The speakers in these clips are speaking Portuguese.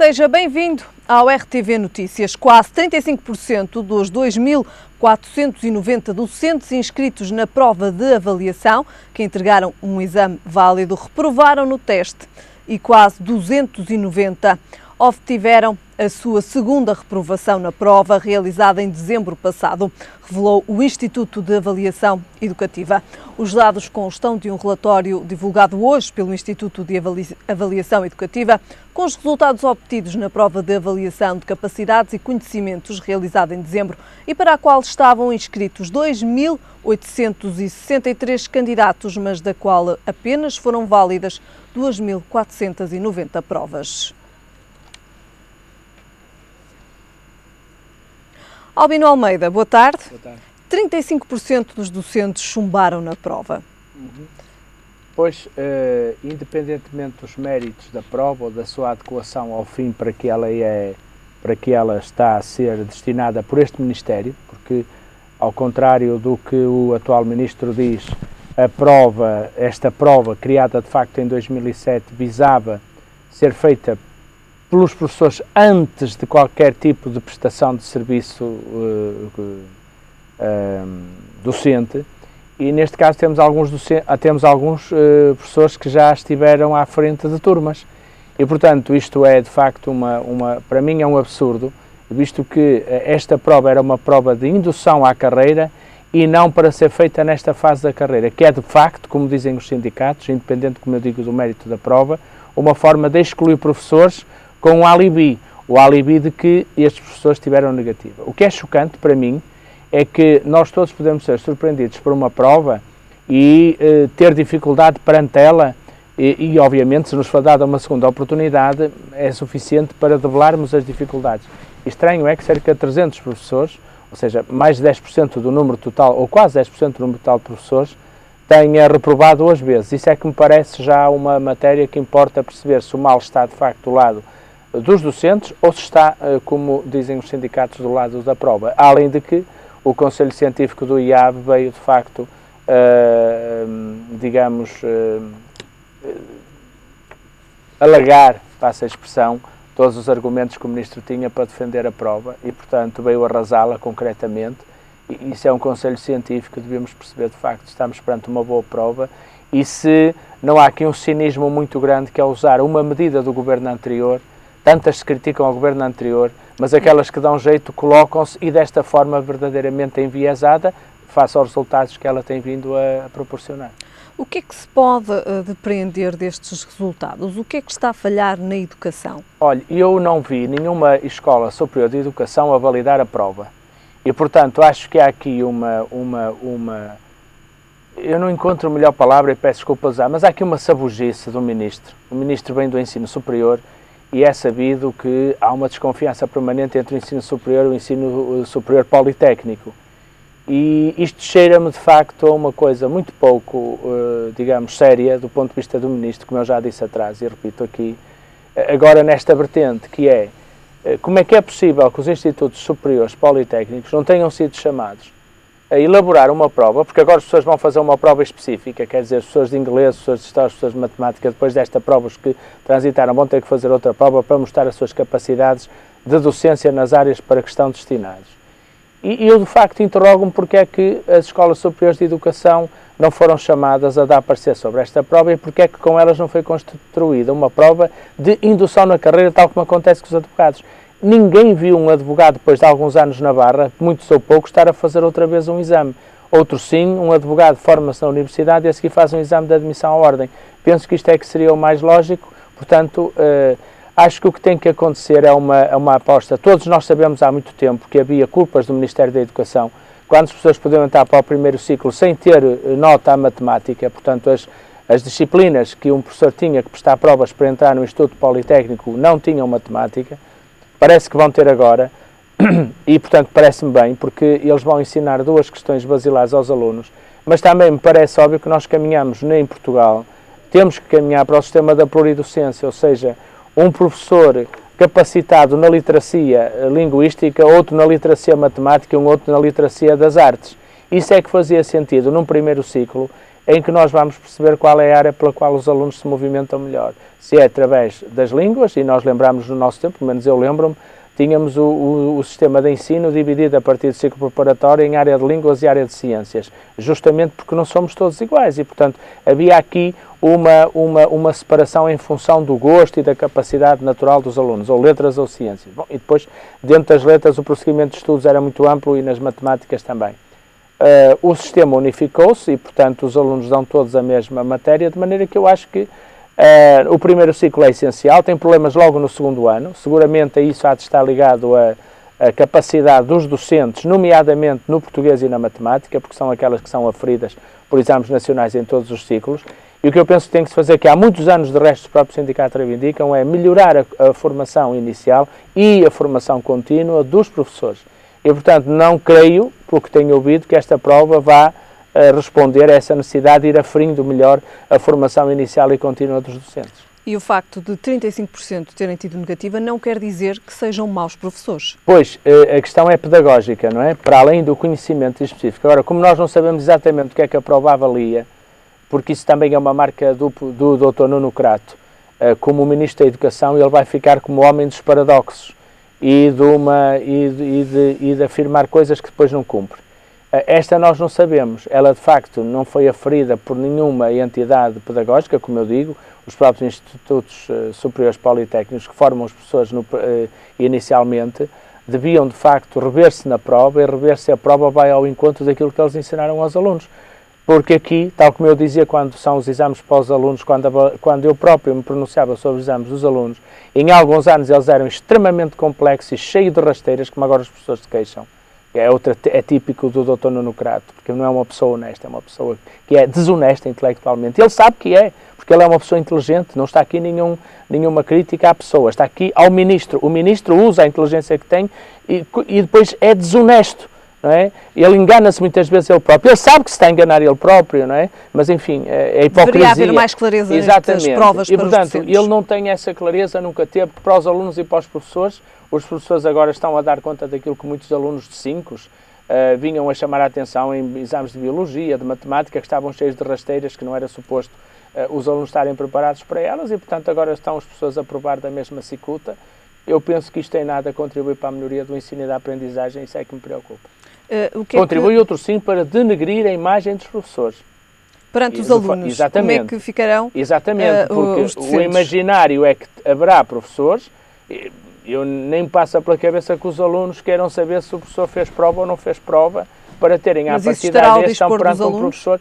Seja bem-vindo ao RTV Notícias. Quase 35% dos 2.490 docentes inscritos na prova de avaliação, que entregaram um exame válido, reprovaram no teste e quase 290 obtiveram a sua segunda reprovação na prova, realizada em dezembro passado, revelou o Instituto de Avaliação Educativa. Os dados constam de um relatório divulgado hoje pelo Instituto de Avaliação Educativa, com os resultados obtidos na prova de avaliação de capacidades e conhecimentos realizada em dezembro e para a qual estavam inscritos 2.863 candidatos, mas da qual apenas foram válidas 2.490 provas. Albino Almeida, boa tarde. Boa tarde. 35% dos docentes chumbaram na prova. Pois, independentemente dos méritos da prova ou da sua adequação ao fim para que ela está a ser destinada por este Ministério, porque, ao contrário do que o atual Ministro diz, esta prova, criada de facto em 2007, visava ser feita pelos professores antes de qualquer tipo de prestação de serviço docente, e neste caso temos alguns professores que já estiveram à frente de turmas, e portanto isto é de facto para mim é um absurdo, visto que esta prova era uma prova de indução à carreira e não para ser feita nesta fase da carreira, que é de facto, como dizem os sindicatos, independente, como eu digo, do mérito da prova, uma forma de excluir professores com o alibi de que estes professores tiveram negativa. O que é chocante para mim é que nós todos podemos ser surpreendidos por uma prova e ter dificuldade perante ela e obviamente se nos for dada uma segunda oportunidade é suficiente para debelarmos as dificuldades. Estranho é que cerca de 300 professores, ou seja, mais de 10% do número total, ou quase 10% do número total de professores, tenha reprovado 2 vezes. Isso é que me parece já uma matéria que importa perceber se o mal está de facto do lado dos docentes ou se está, como dizem os sindicatos, do lado da prova. Além de que o Conselho Científico do IAB veio, de facto, alegar, passa a expressão, todos os argumentos que o Ministro tinha para defender a prova e, portanto, veio arrasá-la concretamente. E isso é um Conselho Científico, devemos perceber, de facto, estamos perante uma boa prova e se não há aqui um cinismo muito grande que é usar uma medida do Governo anterior. Tantas se criticam ao Governo anterior, mas aquelas que dão jeito colocam-se e desta forma verdadeiramente enviesada face aos resultados que ela tem vindo a proporcionar. O que é que se pode depreender destes resultados? O que é que está a falhar na educação? Olha, eu não vi nenhuma escola superior de educação a validar a prova e, portanto, acho que há aqui eu não encontro a melhor palavra e peço desculpa usar, mas há aqui uma sabugice do Ministro. O Ministro vem do ensino superior e é sabido que há uma desconfiança permanente entre o ensino superior e o ensino superior politécnico. E isto cheira-me, de facto, a uma coisa muito pouco, séria, do ponto de vista do Ministro, como eu já disse atrás e repito aqui, agora nesta vertente, que é como é que é possível que os institutos superiores politécnicos não tenham sido chamados a elaborar uma prova, porque agora as pessoas vão fazer uma prova específica, quer dizer, as pessoas de inglês, as pessoas de história, as pessoas de matemática, depois desta prova, os que transitaram vão ter que fazer outra prova para mostrar as suas capacidades de docência nas áreas para que estão destinados. E eu, de facto, interrogo-me porque é que as escolas superiores de educação não foram chamadas a dar parecer sobre esta prova e porque é que com elas não foi construída uma prova de indução na carreira, tal como acontece com os advogados. Ninguém viu um advogado, depois de alguns anos na barra, muitos ou poucos, estar a fazer outra vez um exame. Outro sim, um advogado forma-se na universidade e a seguir faz um exame de admissão à ordem. Penso que isto é que seria o mais lógico, portanto, acho que o que tem que acontecer é uma aposta. Todos nós sabemos há muito tempo que havia culpas do Ministério da Educação, quando as pessoas podiam entrar para o primeiro ciclo sem ter nota à matemática, portanto, as disciplinas que um professor tinha que prestar provas para entrar no Instituto Politécnico não tinham matemática. Parece que vão ter agora, e portanto parece-me bem, porque eles vão ensinar 2 questões basilares aos alunos, mas também me parece óbvio que nós caminhamos em Portugal, temos que caminhar para o sistema da pluridocência, ou seja, um professor capacitado na literacia linguística, outro na literacia matemática e um outro na literacia das artes. Isso é que fazia sentido num primeiro ciclo, em que nós vamos perceber qual é a área pela qual os alunos se movimentam melhor. Se é através das línguas, e nós lembramos no nosso tempo, pelo menos eu lembro-me, tínhamos o sistema de ensino dividido a partir do ciclo preparatório em área de línguas e área de ciências, justamente porque não somos todos iguais e, portanto, havia aqui uma separação em função do gosto e da capacidade natural dos alunos, ou letras ou ciências. Bom, e depois, dentro das letras, o prosseguimento de estudos era muito amplo e nas matemáticas também. O sistema unificou-se e, portanto, os alunos dão todos a mesma matéria, de maneira que eu acho que o primeiro ciclo é essencial, tem problemas logo no segundo ano, seguramente isso há de estar ligado à capacidade dos docentes, nomeadamente no português e na matemática, porque são aquelas que são aferidas por exames nacionais em todos os ciclos, e o que eu penso que tem que se fazer, que há muitos anos de resto os próprios sindicatos reivindicam, é melhorar a formação inicial e a formação contínua dos professores. E, portanto, não creio, pelo que tenho ouvido, que esta prova vá responder a essa necessidade de ir aferindo melhor a formação inicial e contínua dos docentes. E o facto de 35% terem tido negativa não quer dizer que sejam maus professores? Pois, a questão é pedagógica, não é? Para além do conhecimento específico. Agora, como nós não sabemos exatamente o que é que a prova avalia, porque isso também é uma marca do Dr. Nuno Crato, como Ministro da Educação, ele vai ficar como homem dos paradoxos e de afirmar coisas que depois não cumpre. Esta nós não sabemos, ela de facto não foi aferida por nenhuma entidade pedagógica, como eu digo, os próprios institutos superiores politécnicos que formam os professores inicialmente, deviam de facto rever-se na prova e rever se a prova vai ao encontro daquilo que eles ensinaram aos alunos. Porque aqui, tal como eu dizia quando são os exames para os alunos, quando eu próprio me pronunciava sobre os exames dos alunos, em alguns anos eles eram extremamente complexos e cheios de rasteiras, como agora os professores se queixam. É típico do Dr. Nuno Crato, porque não é uma pessoa honesta, é uma pessoa que é desonesta intelectualmente. Ele sabe que é, porque ele é uma pessoa inteligente, não está aqui nenhuma crítica à pessoa, está aqui ao Ministro. O Ministro usa a inteligência que tem e depois é desonesto, não é? Ele engana-se muitas vezes ele próprio. Ele sabe que se está a enganar ele próprio, não é? Mas, enfim, é hipocrisia. Deveria haver mais clareza nestas provas para os docentes. Ele não tem essa clareza, nunca teve, para os alunos e para os professores. Os professores agora estão a dar conta daquilo que muitos alunos de 5 vinham a chamar a atenção em exames de biologia, de matemática, que estavam cheios de rasteiras, que não era suposto os alunos estarem preparados para elas e, portanto, agora estão as pessoas a provar da mesma cicuta. Eu penso que isto em nada contribui para a melhoria do ensino e da aprendizagem, isso é que me preocupa. Contribui outro sim para denegrir a imagem dos professores. Perante os alunos, exatamente, como é que ficarão exatamente, porque o imaginário é que haverá professores. Eu nem passa pela cabeça que os alunos queiram saber se o professor fez prova ou não fez prova, para terem à partida a gestão perante um professor.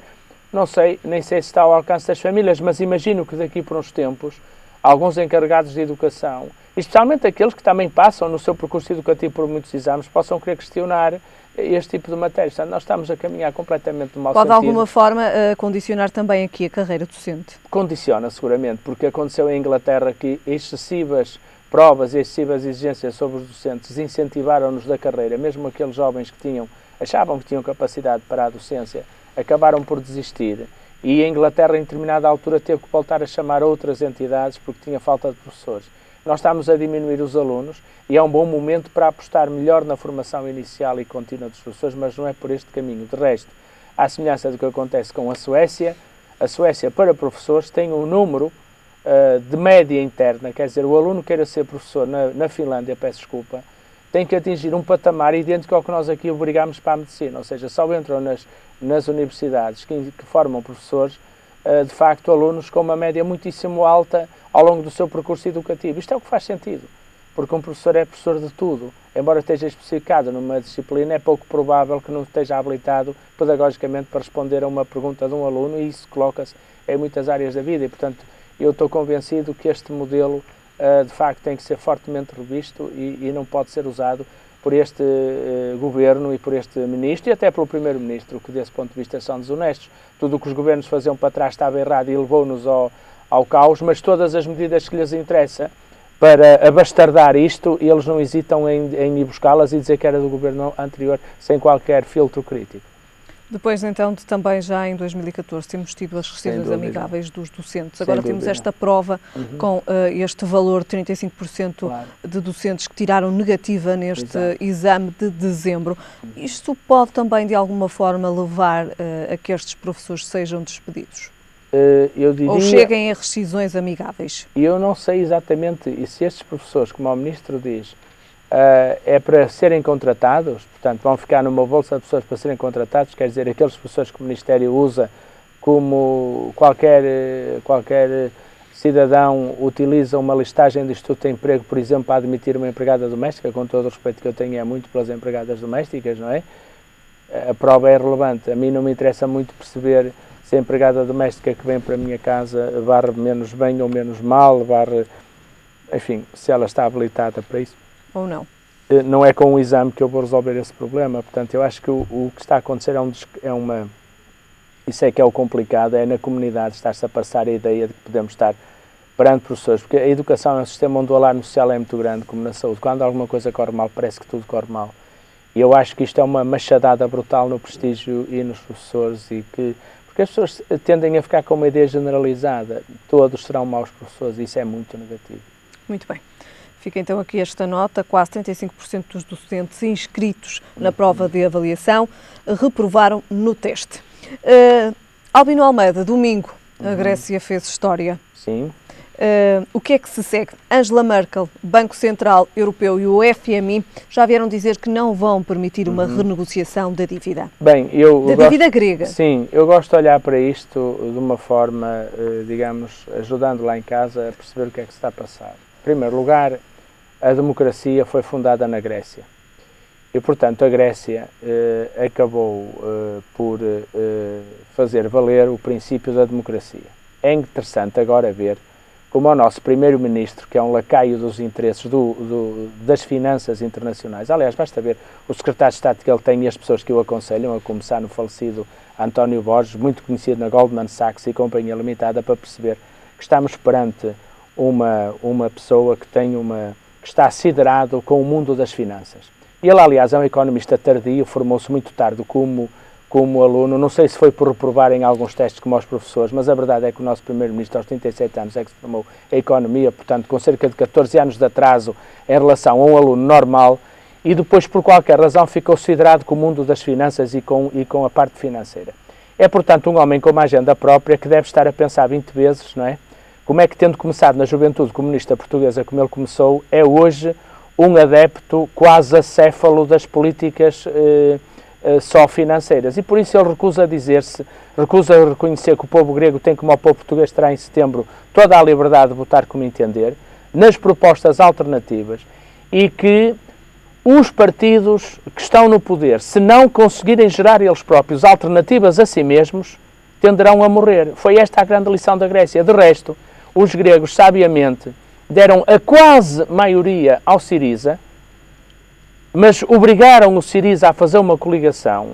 Não sei, nem sei se está ao alcance das famílias, mas imagino que daqui por uns tempos, alguns encarregados de educação, especialmente aqueles que também passam no seu percurso educativo por muitos exames, possam querer questionar este tipo de matérias. Portanto, nós estamos a caminhar completamente no mau sentido. Pode de alguma forma condicionar também aqui a carreira docente? Condiciona, seguramente, porque aconteceu em Inglaterra que excessivas provas e excessivas exigências sobre os docentes incentivaram-nos da carreira, mesmo aqueles jovens que achavam que tinham capacidade para a docência, acabaram por desistir. E a Inglaterra, em determinada altura, teve que voltar a chamar outras entidades porque tinha falta de professores. Nós estamos a diminuir os alunos e é um bom momento para apostar melhor na formação inicial e contínua dos professores, mas não é por este caminho. De resto, à semelhança do que acontece com a Suécia para professores tem um número de média interna, quer dizer, o aluno queira ser professor na Finlândia, peço desculpa, tem que atingir um patamar idêntico ao que nós aqui obrigamos para a medicina, ou seja, só entram nas universidades que formam professores, de facto, alunos com uma média muitíssimo alta ao longo do seu percurso educativo. Isto é o que faz sentido, porque um professor é professor de tudo. Embora esteja especificado numa disciplina, é pouco provável que não esteja habilitado pedagogicamente para responder a uma pergunta de um aluno, e isso coloca-se em muitas áreas da vida, e, portanto, eu estou convencido que este modelo, de facto, tem que ser fortemente revisto e não pode ser usado por este governo e por este ministro e até pelo primeiro-ministro, que desse ponto de vista são desonestos. Tudo o que os governos faziam para trás estava errado e levou-nos ao caos, mas todas as medidas que lhes interessa para abastardar isto, eles não hesitam em ir buscá-las e dizer que era do governo anterior, sem qualquer filtro crítico. Depois, então, de também já em 2014 temos tido as rescisões amigáveis dos docentes. Agora temos esta prova com este valor, 35% de docentes que tiraram negativa neste exame de dezembro. Isto pode também, de alguma forma, levar a que estes professores sejam despedidos? Eu diria, ou cheguem a rescisões amigáveis? Eu não sei exatamente, e se estes professores, como o Ministro diz, é para serem contratados, portanto vão ficar numa bolsa de pessoas para serem contratados, quer dizer, aqueles professores que o Ministério usa como qualquer cidadão utiliza uma listagem de Instituto de Emprego, por exemplo, para admitir uma empregada doméstica, com todo o respeito que eu tenho, é muito pelas empregadas domésticas, não é? A prova é relevante. A mim não me interessa muito perceber se a empregada doméstica que vem para a minha casa varre menos bem ou menos mal, enfim, se ela está habilitada para isso. Ou não? Não é com um exame que eu vou resolver esse problema. Portanto, eu acho que o que está a acontecer isso é que é o complicado, é na comunidade estar-se a passar a ideia de que podemos estar perante professores, porque a educação é um sistema onde o alarme social é muito grande, como na saúde. Quando alguma coisa corre mal, parece que tudo corre mal. E eu acho que isto é uma machadada brutal no prestígio e nos professores, porque as pessoas tendem a ficar com uma ideia generalizada, todos serão maus professores, e isso é muito negativo. Muito bem. Fica então aqui esta nota, quase 35% dos docentes inscritos na prova de avaliação reprovaram no teste. Albino Almeida, domingo, a Grécia fez história. Sim. O que é que se segue? Angela Merkel, Banco Central Europeu e o FMI já vieram dizer que não vão permitir uma renegociação da dívida. Bem, dívida grega. Sim, eu gosto de olhar para isto de uma forma, digamos, ajudando lá em casa a perceber o que é que se está a passar. Em primeiro lugar, a democracia foi fundada na Grécia e, portanto, a Grécia acabou por fazer valer o princípio da democracia. É interessante agora ver como o nosso primeiro-ministro, que é um lacaio dos interesses das finanças internacionais, aliás, basta ver o secretário de Estado que ele tem e as pessoas que o aconselham, a começar no falecido António Borges, muito conhecido na Goldman Sachs e Companhia Limitada, para perceber que estamos perante uma pessoa que está siderado com o mundo das finanças. Ele, aliás, é um economista tardio, formou-se muito tarde como aluno, não sei se foi por reprovar em alguns testes como aos professores, mas a verdade é que o nosso primeiro-ministro aos 37 anos é que se formou a economia, portanto com cerca de 14 anos de atraso em relação a um aluno normal, e depois por qualquer razão ficou siderado com o mundo das finanças e com a parte financeira. É, portanto, um homem com uma agenda própria que deve estar a pensar 20 vezes, não é? Como é que, tendo começado na juventude comunista portuguesa como ele começou, é hoje um adepto quase acéfalo das políticas só financeiras. E por isso ele recusa reconhecer que o povo grego tem, como o povo português terá em setembro, toda a liberdade de votar como entender, nas propostas alternativas, e que os partidos que estão no poder, se não conseguirem gerar eles próprios alternativas a si mesmos, tenderão a morrer. Foi esta a grande lição da Grécia. De resto, os gregos, sabiamente, deram a quase maioria ao Syriza, mas obrigaram o Syriza a fazer uma coligação,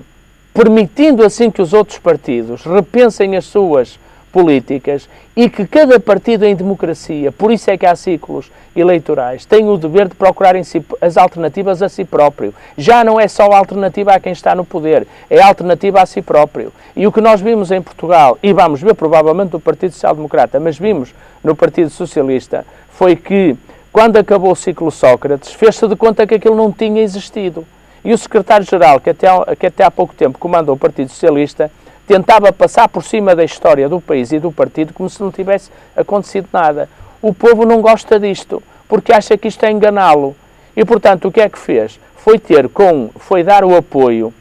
permitindo assim que os outros partidos repensem as suas políticas e que cada partido em democracia, por isso é que há ciclos eleitorais, tem o dever de procurar as alternativas a si próprio. Já não é só a alternativa a quem está no poder, é a alternativa a si próprio. E o que nós vimos em Portugal, e vamos ver provavelmente no Partido Social Democrata, mas vimos no Partido Socialista, foi que quando acabou o ciclo Sócrates, fez-se de conta que aquilo não tinha existido. E o secretário-geral, que até há pouco tempo comandou o Partido Socialista, tentava passar por cima da história do país e do partido como se não tivesse acontecido nada. O povo não gosta disto, porque acha que isto é enganá-lo. E, portanto, o que é que fez? Foi dar o apoio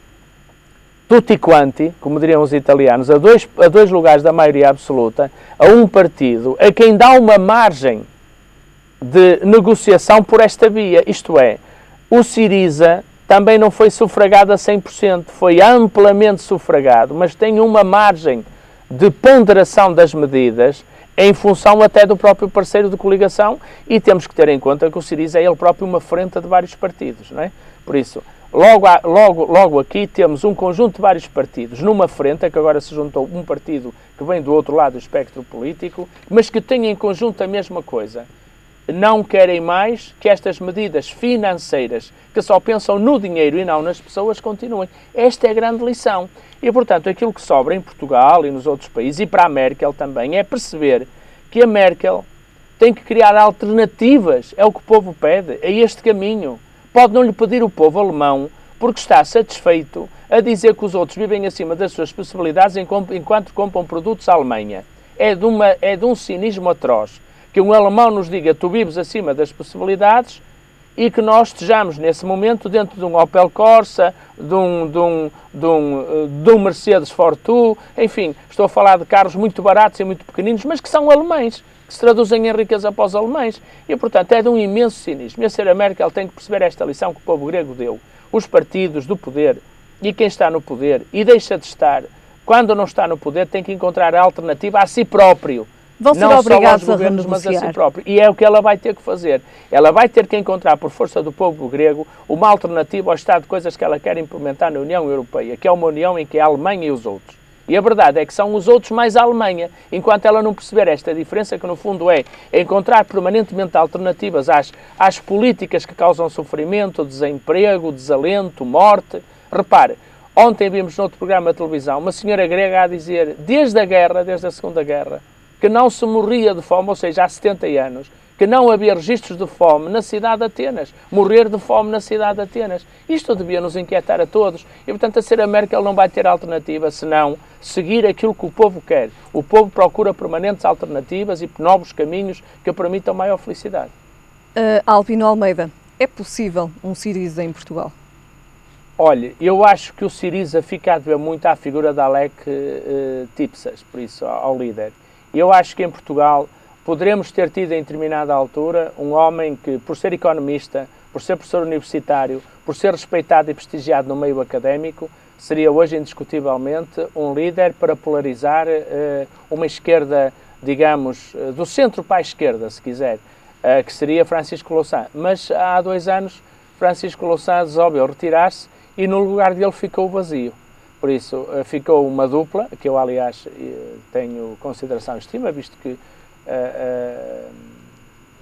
tutti quanti, como diriam os italianos, a dois lugares da maioria absoluta, a um partido, a quem dá uma margem de negociação por esta via. Isto é, o Syriza também não foi sufragado a 100%, foi amplamente sufragado, mas tem uma margem de ponderação das medidas em função até do próprio parceiro de coligação, e temos que ter em conta que o Syriza é ele próprio uma frente de vários partidos, não é? Por isso, logo aqui temos um conjunto de vários partidos numa frente, que agora se juntou um partido que vem do outro lado do espectro político, mas que tem em conjunto a mesma coisa. não querem mais que estas medidas financeiras, que só pensam no dinheiro e não nas pessoas, continuem. Esta é a grande lição. E, portanto, aquilo que sobra em Portugal e nos outros países, e para a Merkel também, é perceber que a Merkel tem que criar alternativas, é o que o povo pede, é este caminho. Pode não lhe pedir o povo alemão, porque está satisfeito a dizer que os outros vivem acima das suas possibilidades enquanto compram produtos à Alemanha. É de um cinismo atroz. Que um alemão nos diga, tu vives acima das possibilidades, e que nós estejamos nesse momento dentro de um Opel Corsa, de um Mercedes Fortwo, enfim, estou a falar de carros muito baratos e muito pequeninos, mas que são alemães, que se traduzem em riqueza para os alemães. E, portanto, é de um imenso cinismo. E a senhora Merkel tem que perceber esta lição que o povo grego deu. Os partidos do poder e quem está no poder e deixa de estar, quando não está no poder, tem que encontrar a alternativa a si próprio. Vão ser não obrigados só aos governos, mas a si renegociar. próprio. E é o que ela vai ter que fazer. Ela vai ter que encontrar, por força do povo grego, uma alternativa ao estado de coisas que ela quer implementar na União Europeia, que é uma União em que é a Alemanha e os outros. E a verdade é que são os outros mais a Alemanha, enquanto ela não perceber esta diferença, que no fundo é encontrar permanentemente alternativas às políticas que causam sofrimento, desemprego, desalento, morte. Repare, ontem vimos noutro programa de televisão uma senhora grega a dizer, desde a Segunda Guerra, que não se morria de fome, ou seja, há 70 anos, que não havia registros de fome na cidade de Atenas. Morrer de fome na cidade de Atenas. Isto devia nos inquietar a todos. E, portanto, a senhora Merkel não vai ter alternativa senão seguir aquilo que o povo quer. O povo procura permanentes alternativas e novos caminhos que permitam maior felicidade. Albino Almeida, é possível um Syriza em Portugal? Olha, eu acho que o Syriza fica a dever muito à figura da Alec Tipsas, por isso, ao líder. Eu acho que em Portugal poderemos ter tido em determinada altura um homem que, por ser economista, por ser professor universitário, por ser respeitado e prestigiado no meio académico, seria hoje indiscutivelmente um líder para polarizar uma esquerda, digamos, do centro para a esquerda, se quiser, que seria Francisco Louçã. Mas há 2 anos Francisco Louçã resolveu retirar-se e no lugar dele ficou vazio. Por isso, ficou uma dupla, que eu, aliás, tenho consideração e estima, visto que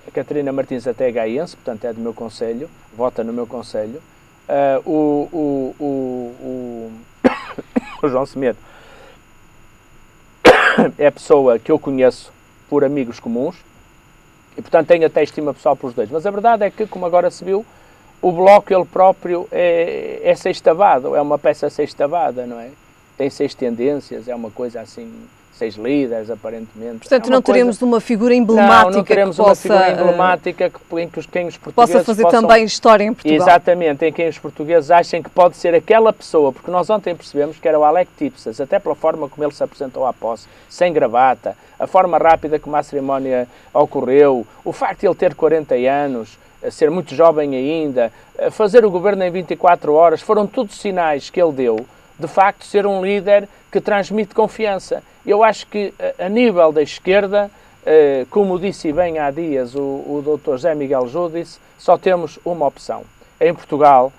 a Catarina Martins até é gaiense, portanto é do meu concelho, vota no meu concelho. O João Semedo é a pessoa que eu conheço por amigos comuns e, portanto, tenho até estima pessoal pelos dois. Mas a verdade é que, como agora se viu, o Bloco, ele próprio, é sextavado, é uma peça sextavada, não é? Tem 6 tendências, é uma coisa assim, 6 líderes, aparentemente. Portanto, não teremos uma figura emblemática não teremos que uma possa, figura emblemática em quem os portugueses possa fazer também história em Portugal. Exatamente, em quem os portugueses achem que pode ser aquela pessoa, porque nós ontem percebemos que era o Alec Tipsas, até pela forma como ele se apresentou à posse, sem gravata, a forma rápida como a cerimónia ocorreu, o facto de ele ter 40 anos, ser muito jovem ainda, fazer o governo em 24 horas, foram todos sinais que ele deu, de facto, ser um líder que transmite confiança. Eu acho que, a nível da esquerda, como disse bem há dias o Dr. José Miguel Júdice, só temos uma opção. Em Portugal,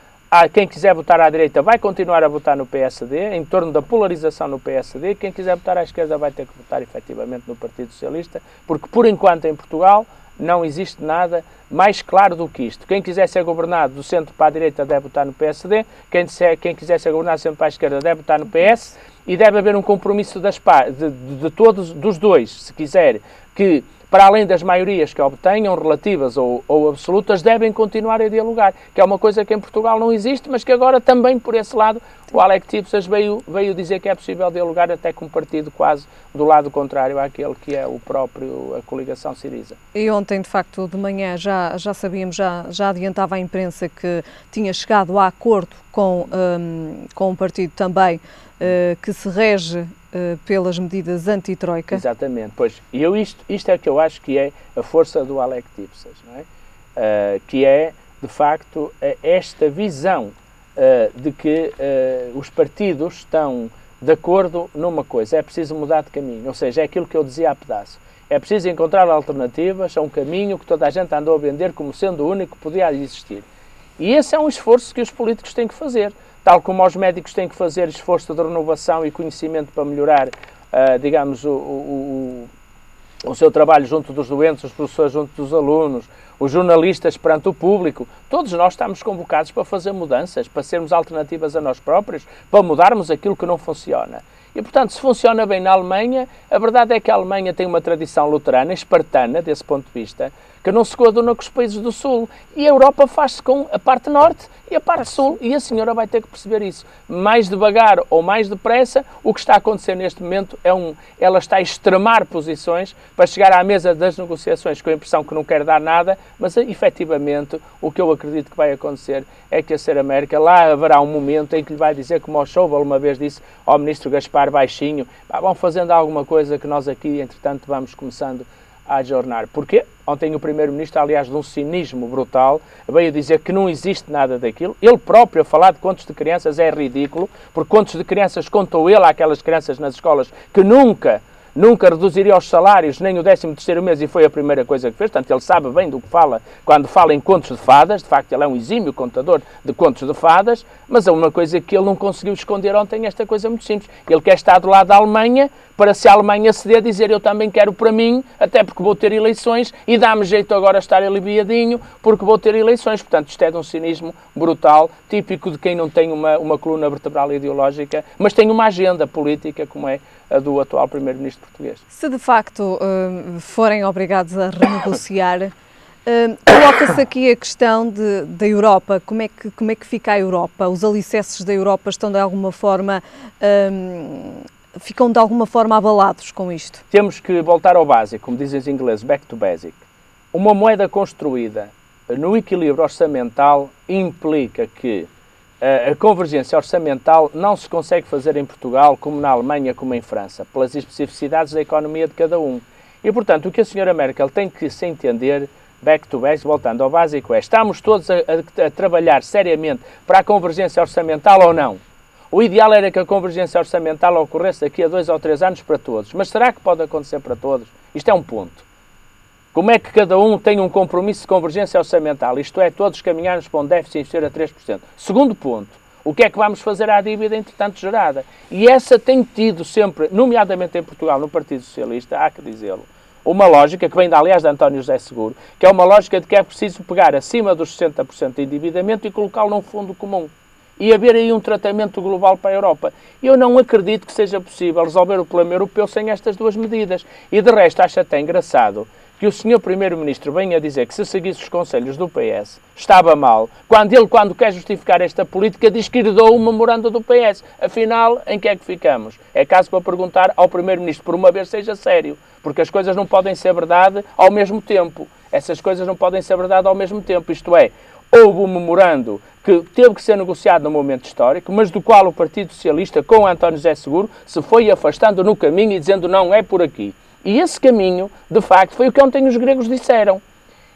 quem quiser votar à direita vai continuar a votar no PSD, em torno da polarização no PSD, quem quiser votar à esquerda vai ter que votar efetivamente no Partido Socialista, porque, por enquanto, em Portugal, não existe nada mais claro do que isto. Quem quiser ser governado do centro para a direita deve votar no PSD, quem quiser ser governado do centro para a esquerda deve votar no PS, e deve haver um compromisso de todos, dos dois, se quiser, que, para além das maiorias que obtenham, relativas ou absolutas, devem continuar a dialogar, que é uma coisa que em Portugal não existe, mas que agora também, por esse lado, o Alec Tipsas veio dizer que é possível dialogar até com um partido quase do lado contrário àquele que é a coligação Syriza. E ontem, de facto, de manhã já sabíamos, já adiantava a imprensa que tinha chegado a acordo com um partido também que se rege pelas medidas anti-troika. Exatamente, pois. E isto é que eu acho que é a força do Alec Tipsas, não é? Que é, de facto, esta visão de que os partidos estão de acordo numa coisa, é preciso mudar de caminho, ou seja, é aquilo que eu dizia há pedaço. É preciso encontrar alternativas a um caminho que toda a gente andou a vender como sendo o único que podia existir. E esse é um esforço que os políticos têm que fazer, tal como os médicos têm que fazer esforço de renovação e conhecimento para melhorar, digamos, o seu trabalho junto dos doentes, os professores junto dos alunos, os jornalistas perante o público, todos nós estamos convocados para fazer mudanças, para sermos alternativas a nós próprios, para mudarmos aquilo que não funciona. E, portanto, se funciona bem na Alemanha, a verdade é que a Alemanha tem uma tradição luterana, espartana, desse ponto de vista, que não se coaduna com os países do Sul. E a Europa faz-se com a parte Norte e a parte Sul. E a senhora vai ter que perceber isso. Mais devagar ou mais depressa, o que está a acontecer neste momento ela está a extremar posições para chegar à mesa das negociações com a impressão que não quer dar nada, mas, efetivamente, o que eu acredito que vai acontecer é que a senhora Merkel, lá haverá um momento em que lhe vai dizer, como o Schäuble uma vez disse ao ministro Gaspar baixinho, vão fazendo alguma coisa que nós aqui, entretanto, vamos começando a ajornar. Porque ontem o primeiro-ministro, aliás, de um cinismo brutal, veio dizer que não existe nada daquilo. Ele próprio a falar de contos de crianças é ridículo, porque contos de crianças contou ele àquelas crianças nas escolas que nunca reduziria os salários, nem o 13º mês, e foi a primeira coisa que fez. Portanto, ele sabe bem do que fala quando fala em contos de fadas. De facto, ele é um exímio contador de contos de fadas, mas é uma coisa que ele não conseguiu esconder ontem, esta coisa muito simples. Ele quer estar do lado da Alemanha, para se a Alemanha ceder, dizer eu também quero para mim, até porque vou ter eleições, e dá-me jeito agora estar aliviadinho, porque vou ter eleições. Portanto, isto é de um cinismo brutal, típico de quem não tem uma coluna vertebral ideológica, mas tem uma agenda política, como é a do atual primeiro-ministro português. Se de facto forem obrigados a renegociar, coloca-se aqui a questão da Europa. Como é que fica a Europa? Os alicerces da Europa estão de alguma forma... ficam de alguma forma abalados com isto? Temos que voltar ao básico, como dizem os ingleses, back to basic. Uma moeda construída no equilíbrio orçamental implica que a convergência orçamental não se consegue fazer em Portugal como na Alemanha, como em França, pelas especificidades da economia de cada um. E, portanto, o que a senhora Merkel tem que se entender, back to basic, voltando ao básico, é: estamos todos a trabalhar seriamente para a convergência orçamental ou não? O ideal era que a convergência orçamental ocorresse daqui a 2 ou 3 anos para todos. Mas será que pode acontecer para todos? Isto é um ponto. Como é que cada um tem um compromisso de convergência orçamental? Isto é, todos caminharmos para um déficit inferior a 3%. Segundo ponto, o que é que vamos fazer à dívida entretanto gerada? E essa tem tido sempre, nomeadamente em Portugal, no Partido Socialista, há que dizê-lo, uma lógica que vem, aliás, de António José Seguro, que é uma lógica de que é preciso pegar acima dos 60% de endividamento e colocá-lo num fundo comum. E haver aí um tratamento global para a Europa. Eu não acredito que seja possível resolver o problema europeu sem estas duas medidas. E de resto, acho até engraçado que o Sr. Primeiro-Ministro venha dizer que se seguisse os conselhos do PS estava mal, quando quer justificar esta política, diz que herdou o memorando do PS. Afinal, em que é que ficamos? É caso para perguntar ao Primeiro-Ministro, por uma vez seja sério, porque as coisas não podem ser verdade ao mesmo tempo. Essas coisas não podem ser verdade ao mesmo tempo, isto é, houve um memorando que teve que ser negociado num momento histórico, mas do qual o Partido Socialista, com António José Seguro, se foi afastando no caminho e dizendo não é por aqui. E esse caminho, de facto, foi o que ontem os gregos disseram.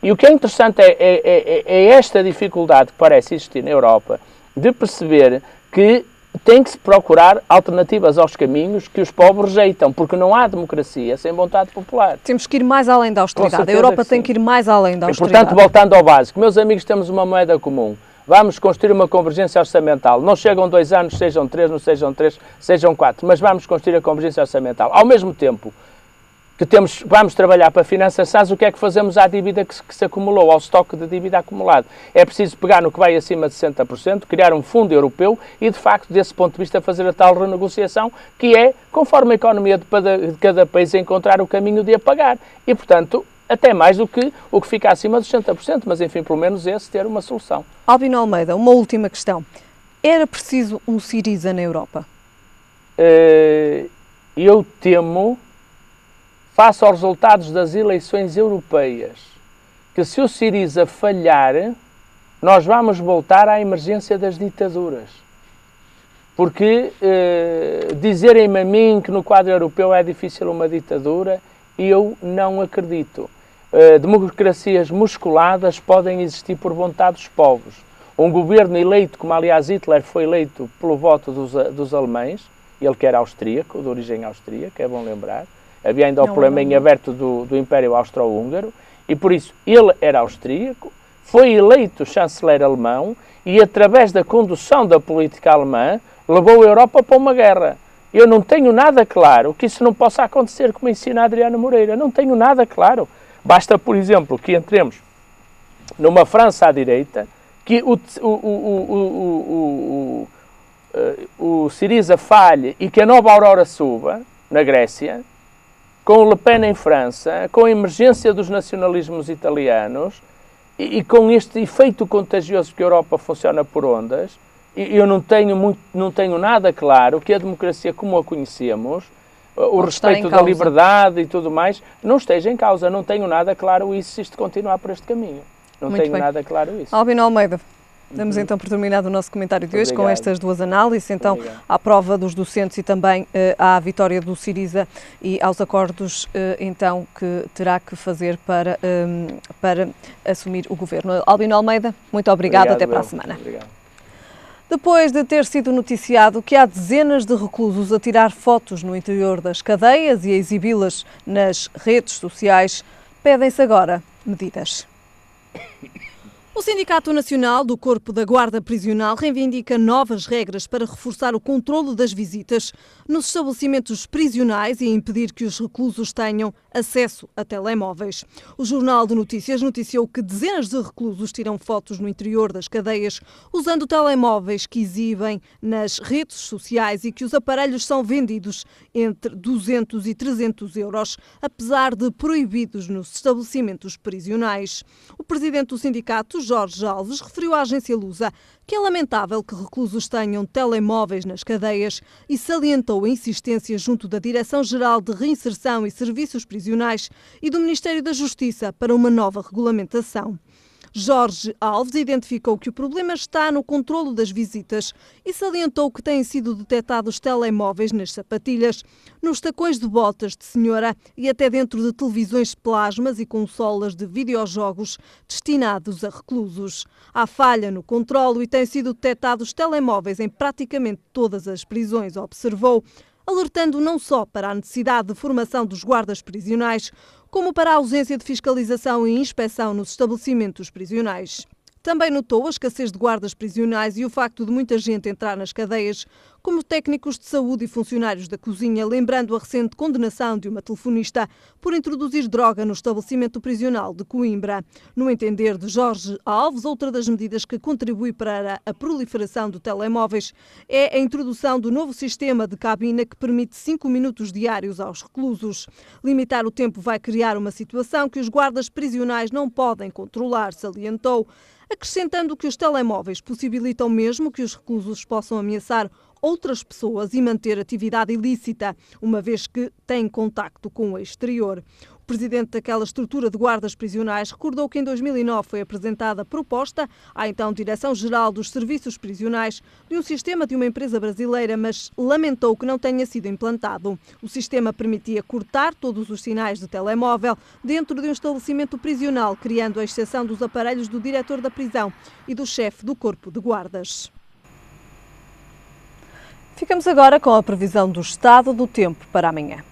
E o que é interessante é esta dificuldade que parece existir na Europa de perceber que tem que se procurar alternativas aos caminhos que os povos rejeitam, porque não há democracia sem vontade popular. Temos que ir mais além da austeridade. A Europa tem que ir mais além da austeridade. E, portanto, voltando ao básico, meus amigos, temos uma moeda comum. Vamos construir uma convergência orçamental. Não chegam 2 anos, sejam 3, não sejam 3, sejam 4, mas vamos construir a convergência orçamental. Ao mesmo tempo que vamos trabalhar para finanças sãs, o que é que fazemos à dívida que se acumulou, ao estoque de dívida acumulado? É preciso pegar no que vai acima de 60%, criar um fundo europeu e, de facto, desse ponto de vista, fazer a tal renegociação, que é, conforme a economia de cada país, encontrar o caminho de a pagar. E, portanto, até mais do que o que fica acima dos 60%, mas, enfim, pelo menos esse ter uma solução. Albino Almeida, uma última questão. Era preciso um Syriza na Europa? Eu temo, face aos resultados das eleições europeias, que se o Syriza falhar, nós vamos voltar à emergência das ditaduras. Porque dizerem-me a mim que no quadro europeu é difícil uma ditadura, eu não acredito. Democracias musculadas podem existir por vontade dos povos. Um governo eleito, como aliás Hitler foi eleito pelo voto dos alemães, ele que era austríaco, de origem austríaca, é bom lembrar. Havia ainda o problema em aberto do Império Austro-Húngaro, e por isso ele era austríaco, foi eleito chanceler alemão e, através da condução da política alemã, levou a Europa para uma guerra. Eu não tenho nada claro que isso não possa acontecer, como ensina a Adriana Moreira. Não tenho nada claro. Basta, por exemplo, que entremos numa França à direita, que o Syriza falhe e que a nova Aurora suba, na Grécia, com o Le Pen em França, com a emergência dos nacionalismos italianos e com este efeito contagioso que a Europa funciona por ondas. Eu não tenho nada claro que a democracia como a conhecemos, o respeito da liberdade e tudo mais, não esteja em causa. Não tenho nada claro isso se isto continuar por este caminho. Não tenho nada claro isso. Albino Almeida, damos então por terminado o nosso comentário de hoje com estas duas análises, então à prova dos docentes e também à vitória do Syriza e aos acordos então que terá que fazer para assumir o governo. Albino Almeida, muito obrigado, até para a semana. Obrigado. Depois de ter sido noticiado que há dezenas de reclusos a tirar fotos no interior das cadeias e a exibi-las nas redes sociais, pedem-se agora medidas. O Sindicato Nacional do Corpo da Guarda Prisional reivindica novas regras para reforçar o controlo das visitas nos estabelecimentos prisionais e impedir que os reclusos tenham acesso a telemóveis. O Jornal de Notícias noticiou que dezenas de reclusos tiram fotos no interior das cadeias usando telemóveis que exibem nas redes sociais e que os aparelhos são vendidos entre 200 e 300 euros, apesar de proibidos nos estabelecimentos prisionais. O presidente do sindicato, Jorge Alves, referiu à agência Lusa que é lamentável que reclusos tenham telemóveis nas cadeias e salientou a insistência junto da Direção-Geral de Reinserção e Serviços Prisionais e do Ministério da Justiça para uma nova regulamentação. Jorge Alves identificou que o problema está no controlo das visitas e salientou que têm sido detectados telemóveis nas sapatilhas, nos tacões de botas de senhora e até dentro de televisões de plasmas e consolas de videojogos destinados a reclusos. Há falha no controlo e têm sido detectados telemóveis em praticamente todas as prisões, observou, alertando não só para a necessidade de formação dos guardas prisionais, como para a ausência de fiscalização e inspeção nos estabelecimentos prisionais. Também notou a escassez de guardas prisionais e o facto de muita gente entrar nas cadeias, como técnicos de saúde e funcionários da cozinha, lembrando a recente condenação de uma telefonista por introduzir droga no estabelecimento prisional de Coimbra. No entender de Jorge Alves, outra das medidas que contribui para a proliferação de telemóveis é a introdução do novo sistema de cabina que permite 5 minutos diários aos reclusos. Limitar o tempo vai criar uma situação que os guardas prisionais não podem controlar, salientou, acrescentando que os telemóveis possibilitam mesmo que os reclusos possam ameaçar outras pessoas e manter atividade ilícita, uma vez que têm contacto com o exterior. O presidente daquela estrutura de guardas prisionais recordou que em 2009 foi apresentada a proposta à então Direção-Geral dos Serviços Prisionais de um sistema de uma empresa brasileira, mas lamentou que não tenha sido implantado. O sistema permitia cortar todos os sinais de telemóvel dentro de um estabelecimento prisional, criando a exceção dos aparelhos do diretor da prisão e do chefe do corpo de guardas. Ficamos agora com a previsão do estado do tempo para amanhã.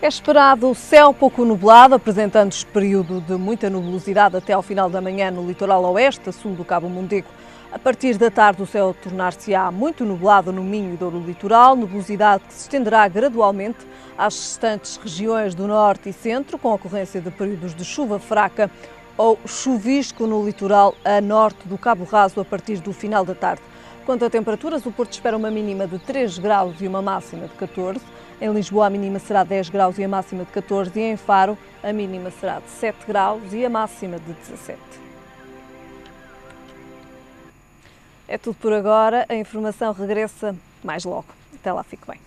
É esperado céu pouco nublado, apresentando-se período de muita nubosidade até ao final da manhã no litoral oeste, a sul do Cabo Mondego. A partir da tarde o céu tornar-se-á muito nublado no Minho e Douro Litoral, nubosidade que se estenderá gradualmente às restantes regiões do norte e centro, com ocorrência de períodos de chuva fraca ou chuvisco no litoral a norte do Cabo Raso a partir do final da tarde. Quanto a temperaturas, o Porto espera uma mínima de 3 graus e uma máxima de 14. Em Lisboa, a mínima será 10 graus e a máxima de 14. E em Faro, a mínima será de 7 graus e a máxima de 17. É tudo por agora. A informação regressa mais logo. Até lá, fique bem.